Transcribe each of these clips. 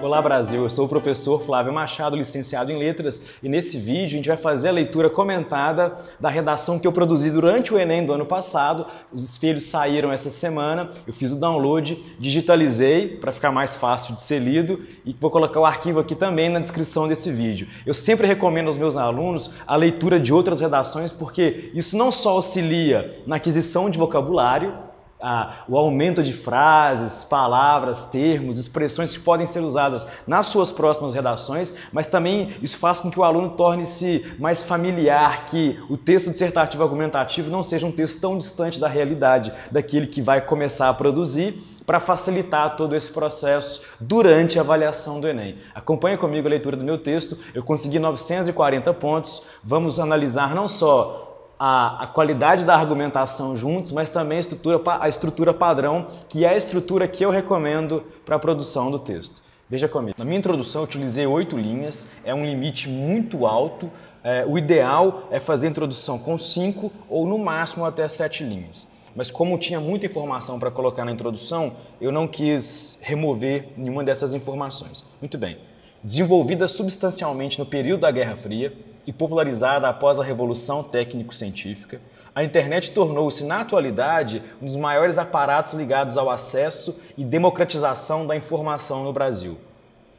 Olá Brasil, eu sou o professor Flávio Machado, licenciado em Letras, e nesse vídeo a gente vai fazer a leitura comentada da redação que eu produzi durante o Enem do ano passado. Os espelhos saíram essa semana, eu fiz o download, digitalizei para ficar mais fácil de ser lido e vou colocar o arquivo aqui também na descrição desse vídeo. Eu sempre recomendo aos meus alunos a leitura de outras redações porque isso não só auxilia na aquisição de vocabulário, o aumento de frases, palavras, termos, expressões que podem ser usadas nas suas próximas redações, mas também isso faz com que o aluno torne-se mais familiar, que o texto dissertativo argumentativo não seja um texto tão distante da realidade daquele que vai começar a produzir, para facilitar todo esse processo durante a avaliação do Enem. Acompanhe comigo a leitura do meu texto, eu consegui 940 pontos, vamos analisar não só a qualidade da argumentação juntos, mas também a estrutura padrão, que é a estrutura que eu recomendo para a produção do texto. Veja comigo. Na minha introdução eu utilizei 8 linhas, é um limite muito alto. O ideal é fazer a introdução com 5 ou no máximo até 7 linhas. Mas como tinha muita informação para colocar na introdução, eu não quis remover nenhuma dessas informações. Muito bem. Desenvolvida substancialmente no período da Guerra Fria e popularizada após a Revolução Técnico-Científica, a internet tornou-se, na atualidade, um dos maiores aparatos ligados ao acesso e democratização da informação no Brasil.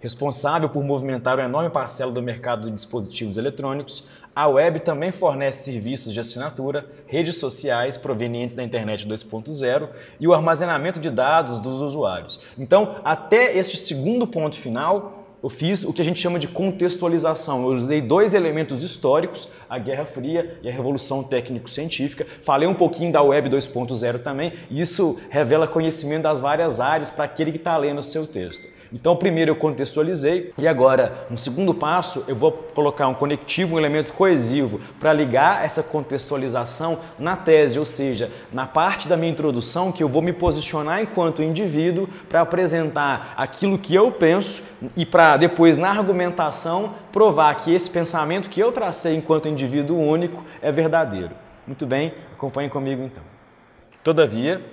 Responsável por movimentar uma enorme parcela do mercado de dispositivos eletrônicos, a web também fornece serviços de assinatura, redes sociais provenientes da internet 2.0 e o armazenamento de dados dos usuários. Então, até este segundo ponto final, eu fiz o que a gente chama de contextualização. Eu usei 2 elementos históricos, a Guerra Fria e a Revolução Técnico-Científica. Falei um pouquinho da Web 2.0 também, e isso revela conhecimento das várias áreas para aquele que está lendo o seu texto. Então, primeiro eu contextualizei e agora, no segundo passo, eu vou colocar um conectivo, um elemento coesivo para ligar essa contextualização na tese, ou seja, na parte da minha introdução que eu vou me posicionar enquanto indivíduo para apresentar aquilo que eu penso e para depois, na argumentação, provar que esse pensamento que eu tracei enquanto indivíduo único é verdadeiro. Muito bem, acompanhem comigo então. Todavia,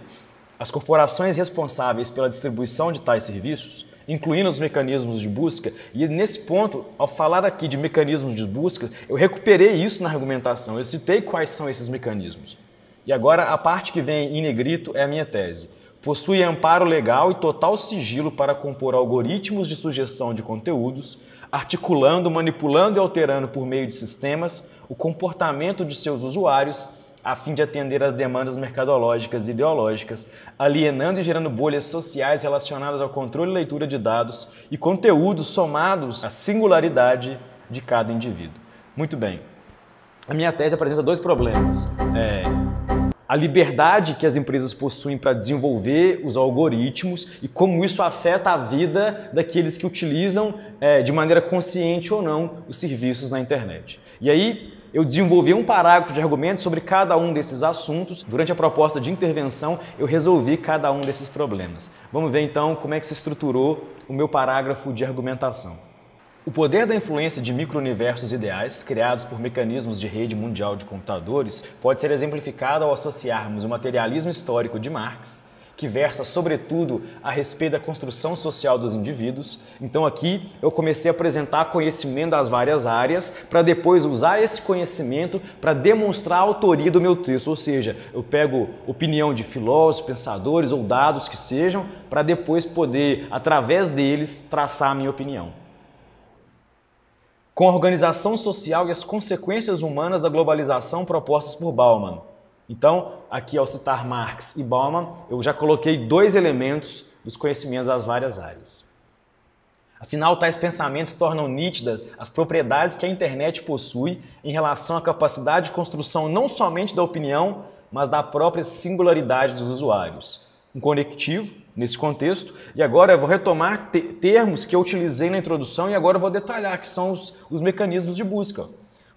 as corporações responsáveis pela distribuição de tais serviços, incluindo os mecanismos de busca, e nesse ponto, ao falar aqui de mecanismos de busca, eu recuperei isso na argumentação, eu citei quais são esses mecanismos. E agora a parte que vem em negrito é a minha tese. Possui amparo legal e total sigilo para compor algoritmos de sugestão de conteúdos, articulando, manipulando e alterando por meio de sistemas o comportamento de seus usuários, a fim de atender às demandas mercadológicas e ideológicas, alienando e gerando bolhas sociais relacionadas ao controle e leitura de dados e conteúdos somados à singularidade de cada indivíduo. Muito bem. A minha tese apresenta 2 problemas. A liberdade que as empresas possuem para desenvolver os algoritmos e como isso afeta a vida daqueles que utilizam de maneira consciente ou não os serviços na internet. E aí, eu desenvolvi um parágrafo de argumentos sobre cada um desses assuntos. Durante a proposta de intervenção, eu resolvi cada um desses problemas. Vamos ver então como é que se estruturou o meu parágrafo de argumentação. O poder da influência de micro-universos ideais, criados por mecanismos de rede mundial de computadores, pode ser exemplificado ao associarmos o materialismo histórico de Marx, que versa sobretudo a respeito da construção social dos indivíduos. Então aqui eu comecei a apresentar conhecimento das várias áreas para depois usar esse conhecimento para demonstrar a autoria do meu texto, ou seja, eu pego opinião de filósofos, pensadores ou dados que sejam, para depois poder, através deles, traçar a minha opinião. Com a organização social e as consequências humanas da globalização propostas por Bauman. Então, aqui ao citar Marx e Bauman, eu já coloquei 2 elementos dos conhecimentos das várias áreas. Afinal, tais pensamentos tornam nítidas as propriedades que a internet possui em relação à capacidade de construção não somente da opinião, mas da própria singularidade dos usuários. Um conectivo, nesse contexto, e agora eu vou retomar termos que eu utilizei na introdução e agora eu vou detalhar, que são os mecanismos de busca.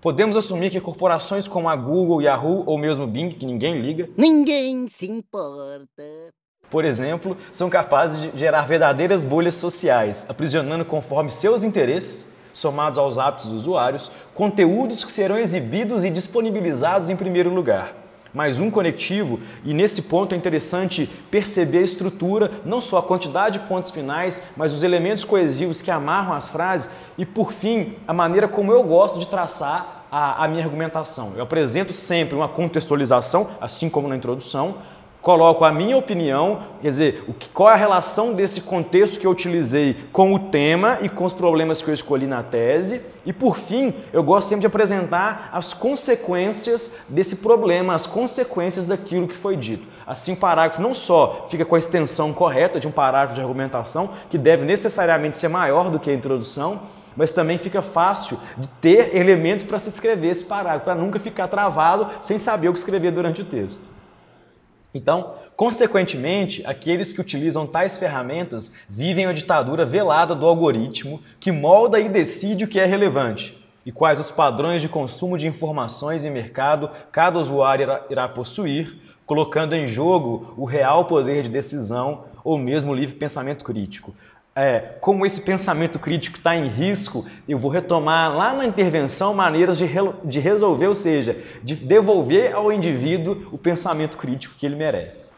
Podemos assumir que corporações como a Google, Yahoo ou mesmo Bing, que ninguém liga, ninguém se importa, por exemplo, são capazes de gerar verdadeiras bolhas sociais, aprisionando conforme seus interesses, somados aos hábitos dos usuários, conteúdos que serão exibidos e disponibilizados em primeiro lugar. mais um conectivo, e nesse ponto é interessante perceber a estrutura, não só a quantidade de pontos finais, mas os elementos coesivos que amarram as frases e, por fim, a maneira como eu gosto de traçar a minha argumentação. Eu apresento sempre uma contextualização, assim como na introdução, coloco a minha opinião, quer dizer, qual é a relação desse contexto que eu utilizei com o tema e com os problemas que eu escolhi na tese. E, por fim, eu gosto sempre de apresentar as consequências desse problema, as consequências daquilo que foi dito. Assim, o parágrafo não só fica com a extensão correta de um parágrafo de argumentação, que deve necessariamente ser maior do que a introdução, mas também fica fácil de ter elementos para se escrever esse parágrafo, para nunca ficar travado sem saber o que escrever durante o texto. Então, consequentemente, aqueles que utilizam tais ferramentas vivem a ditadura velada do algoritmo que molda e decide o que é relevante e quais os padrões de consumo de informações em mercado cada usuário irá possuir, colocando em jogo o real poder de decisão ou mesmo o livre pensamento crítico. Como esse pensamento crítico está em risco, eu vou retomar lá na intervenção maneiras de resolver, ou seja, de devolver ao indivíduo o pensamento crítico que ele merece.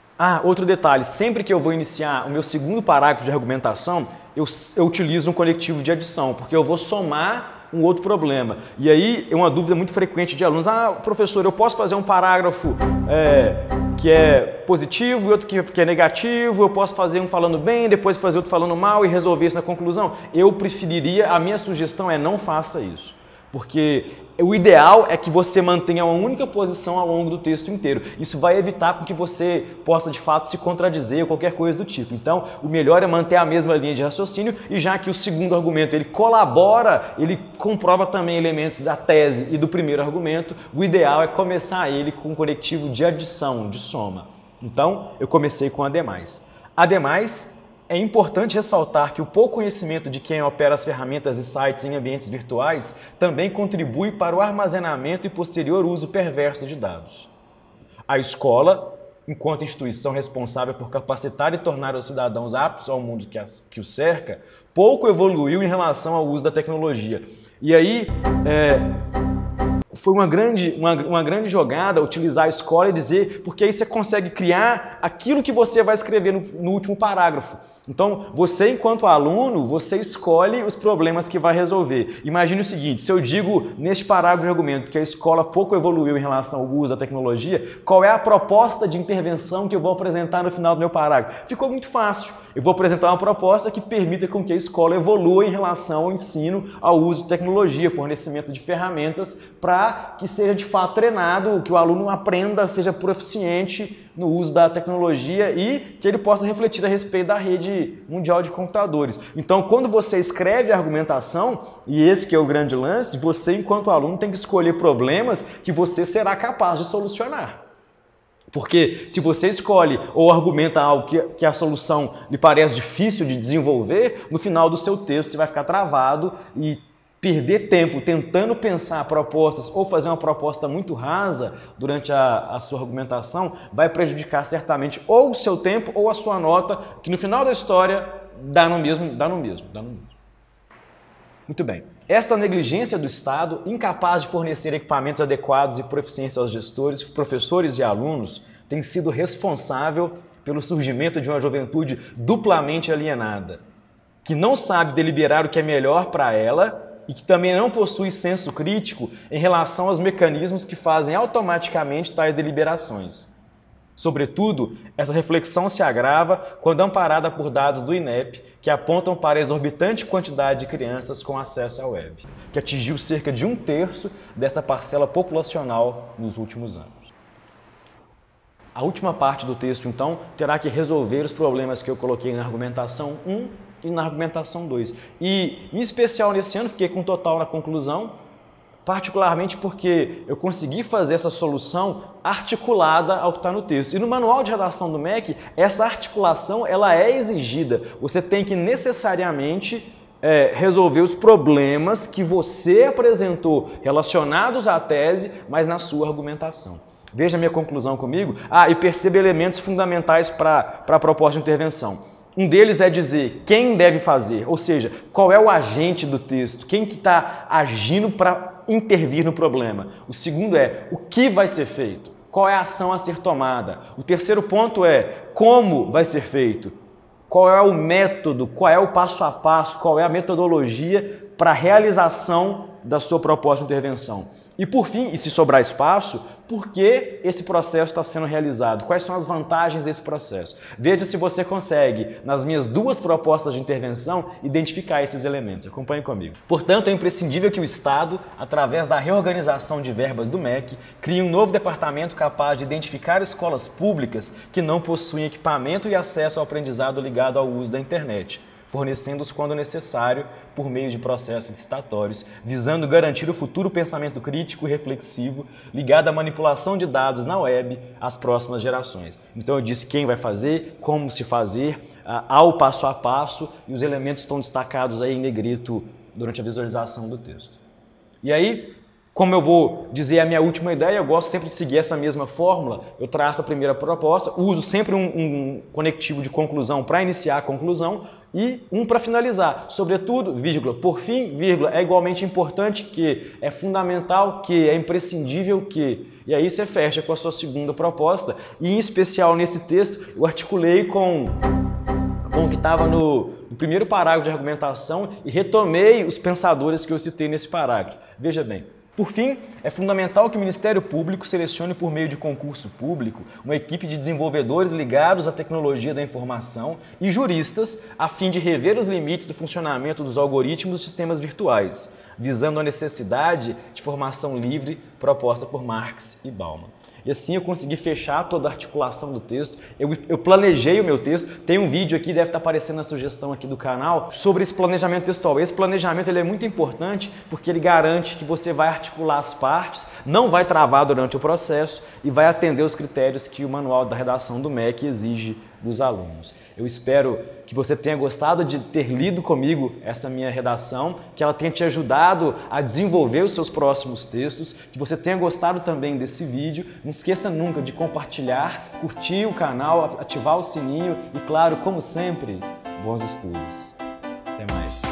Outro detalhe, sempre que eu vou iniciar o meu segundo parágrafo de argumentação, eu utilizo um conectivo de adição, porque eu vou somar um outro problema. E aí é uma dúvida muito frequente de alunos: professor, eu posso fazer um parágrafo que é positivo e outro que é negativo, eu posso fazer um falando bem, depois fazer outro falando mal e resolver isso na conclusão? Eu preferiria, a minha sugestão é não faça isso, porque o ideal é que você mantenha uma única posição ao longo do texto inteiro. Isso vai evitar com que você possa de fato se contradizer ou qualquer coisa do tipo. Então, o melhor é manter a mesma linha de raciocínio, e já que o segundo argumento ele colabora, ele comprova também elementos da tese e do primeiro argumento, o ideal é começar ele com um conectivo de adição, de soma. Então, eu comecei com ademais. Ademais, é importante ressaltar que o pouco conhecimento de quem opera as ferramentas e sites em ambientes virtuais também contribui para o armazenamento e posterior uso perverso de dados. A escola, enquanto instituição responsável por capacitar e tornar os cidadãos aptos ao mundo que os cerca, pouco evoluiu em relação ao uso da tecnologia. E aí, foi uma grande jogada utilizar a escola e dizer, porque aí você consegue criar aquilo que você vai escrever no último parágrafo. Então, você, enquanto aluno, você escolhe os problemas que vai resolver. Imagine o seguinte: se eu digo neste parágrafo de argumento que a escola pouco evoluiu em relação ao uso da tecnologia, qual é a proposta de intervenção que eu vou apresentar no final do meu parágrafo? Ficou muito fácil. Eu vou apresentar uma proposta que permita com que a escola evolua em relação ao ensino, ao uso de tecnologia, fornecimento de ferramentas, para que seja de fato treinado, que o aluno aprenda, seja proficiente no uso da tecnologia e que ele possa refletir a respeito da rede mundial de computadores. Então, quando você escreve a argumentação, e esse que é o grande lance, você, enquanto aluno, tem que escolher problemas que você será capaz de solucionar. Porque se você escolhe ou argumenta algo que a solução lhe parece difícil de desenvolver, no final do seu texto você vai ficar travado e perder tempo tentando pensar propostas ou fazer uma proposta muito rasa durante a sua argumentação vai prejudicar certamente ou o seu tempo ou a sua nota, que no final da história dá no mesmo. Muito bem. Esta negligência do Estado, incapaz de fornecer equipamentos adequados e proficiência aos gestores, professores e alunos, tem sido responsável pelo surgimento de uma juventude duplamente alienada, que não sabe deliberar o que é melhor para ela e que também não possui senso crítico em relação aos mecanismos que fazem automaticamente tais deliberações. Sobretudo, essa reflexão se agrava quando amparada por dados do INEP, que apontam para a exorbitante quantidade de crianças com acesso à web, que atingiu cerca de 1/3 dessa parcela populacional nos últimos anos. A última parte do texto, então, terá que resolver os problemas que eu coloquei na argumentação 1 e na argumentação 2. E, em especial nesse ano, fiquei com total na conclusão, particularmente porque eu consegui fazer essa solução articulada ao que está no texto. E no manual de redação do MEC, essa articulação ela é exigida. Você tem que necessariamente resolver os problemas que você apresentou relacionados à tese, mas na sua argumentação. Veja a minha conclusão comigo. E perceba elementos fundamentais para a proposta de intervenção. Um deles é dizer quem deve fazer, ou seja, qual é o agente do texto, quem que está agindo para intervir no problema. O segundo é o que vai ser feito, qual é a ação a ser tomada. O terceiro ponto é como vai ser feito, qual é o método, qual é o passo a passo, qual é a metodologia para a realização da sua proposta de intervenção. E por fim, e se sobrar espaço, por que esse processo está sendo realizado? Quais são as vantagens desse processo? Veja se você consegue, nas minhas 2 propostas de intervenção, identificar esses elementos. Acompanhe comigo. Portanto, é imprescindível que o Estado, através da reorganização de verbas do MEC, crie um novo departamento capaz de identificar escolas públicas que não possuem equipamento e acesso ao aprendizado ligado ao uso da internet, fornecendo-os quando necessário por meio de processos licitatórios, visando garantir o futuro pensamento crítico e reflexivo ligado à manipulação de dados na web às próximas gerações. Então eu disse quem vai fazer, como se fazer, ao passo a passo, e os elementos estão destacados aí em negrito durante a visualização do texto. E aí, como eu vou dizer a minha última ideia, eu gosto sempre de seguir essa mesma fórmula. Eu traço a primeira proposta, uso sempre um conectivo de conclusão para iniciar a conclusão e um para finalizar. Sobretudo, vírgula, por fim, vírgula, é igualmente importante que, é fundamental que, é imprescindível que. E aí você fecha com a sua segunda proposta. E em especial nesse texto, eu articulei com o que estava no primeiro parágrafo de argumentação e retomei os pensadores que eu citei nesse parágrafo. Veja bem. Por fim, é fundamental que o Ministério Público selecione por meio de concurso público uma equipe de desenvolvedores ligados à tecnologia da informação e juristas a fim de rever os limites do funcionamento dos algoritmos dos sistemas virtuais, visando a necessidade de formação livre proposta por Marx e Bauman. E assim eu consegui fechar toda a articulação do texto. Eu planejei o meu texto. Tem um vídeo aqui, deve estar aparecendo na sugestão aqui do canal, sobre esse planejamento textual. Esse planejamento ele é muito importante porque ele garante que você vai articular as partes, não vai travar durante o processo e vai atender os critérios que o manual da redação do MEC exige dos alunos. Eu espero que você tenha gostado de ter lido comigo essa minha redação, que ela tenha te ajudado a desenvolver os seus próximos textos, que você tenha gostado também desse vídeo. Não esqueça nunca de compartilhar, curtir o canal, ativar o sininho e, claro, como sempre, bons estudos. Até mais.